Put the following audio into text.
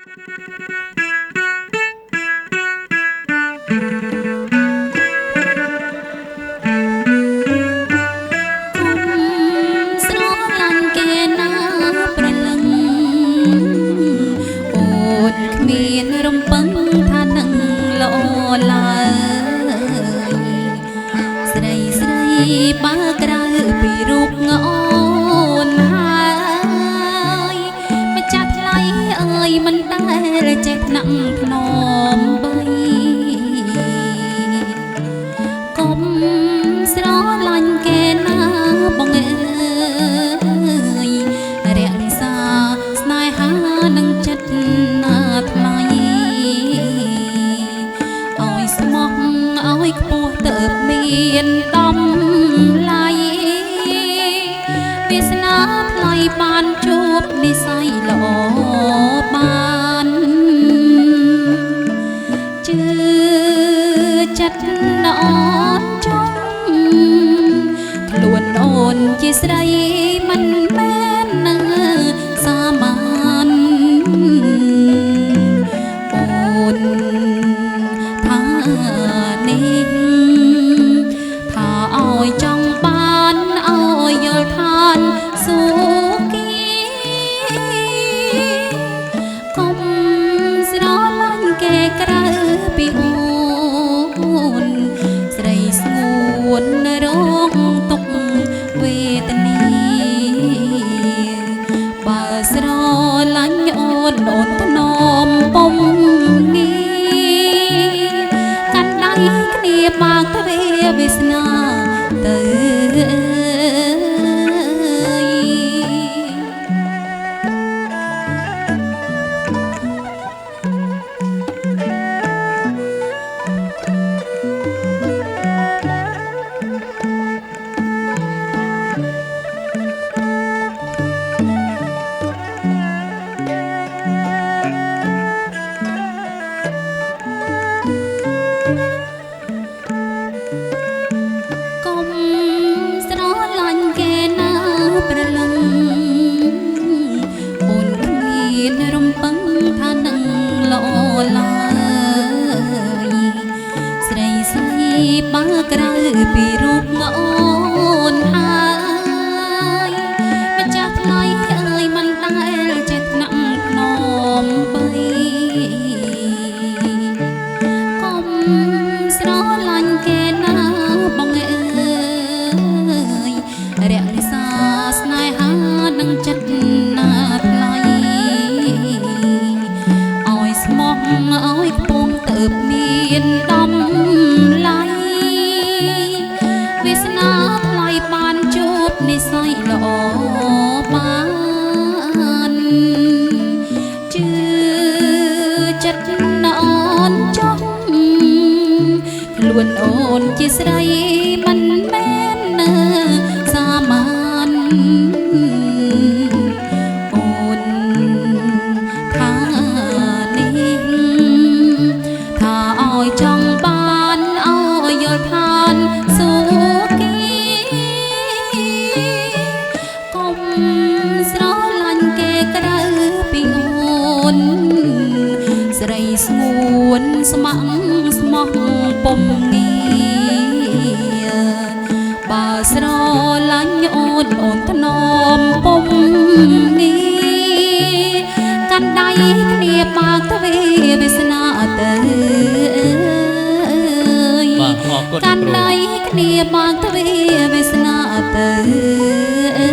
មានរំពឹងថានឹងល្អឡើយស្រីស្រីបើក្រៅពីរូបងអូនហើយម្ចាស់ថ្លៃអើយមិនដែលចេះថ្នាក់ថ្នមបីកុំស្រឡាញ់គេណាបងអើយរក្សាស្នេហានឹងចិត្តណាថ្លៃឲ្យស្មោះឲ្យខ្ពស់ទៅមានតម្លៃវាសនាថ្លៃបានជួបនិស្ស័យល្អបានជឿចិត្តអូនចង់ខ្លួនអូនជាស្រីមិនមែនណាសាមញ្ញអូនថានេះថាឲ្យចង់បានឲ្យយល់ឋានសុគីកុំស្រឡាញ់គេក្រៅពីអូនស្រីស្ងួនរងទុក្ខវេទនាបើស្រឡាញ់អូនអូនថ្នមពុំងាកាន់ដៃគ្នាបើកទ្វារវាសនាទៅរំពឹងថានឹងល្អឡើយស្រីស្រីបើក្រៅពីរូបអូនហើយម្ចាស់ថ្លៃអើយមិនដែលចេះថ្នាក់ថ្នមបីកុំស្រឡាញ់គេណាបងអើយរក្សាស្នេហានឹងចិត្តណាថ្លៃស្មោះឲ្យខ្ពស់ទៅមានតម្លៃវាសនាថ្លៃបានជួបនិស្ស័យល្អបានជឿចិត្តអូនចង់ខ្លួនអូនជាស្រីមិនមែនណាសាមញ្ញចង់បានឲ្យយល់ឋានសុគីកុំស្រឡាញ់គេក្រៅពីអូនស្រីស្ងួនស្ម័គ្រស្មោះពុំងាបើស្រឡាញ់អូនអូនថ្នមពុំងាកាន់ដៃគ្នាបើកទ្វារវាសនាទៅកាន់ដៃគ្នាបើកទ្វារវាសនាទៅ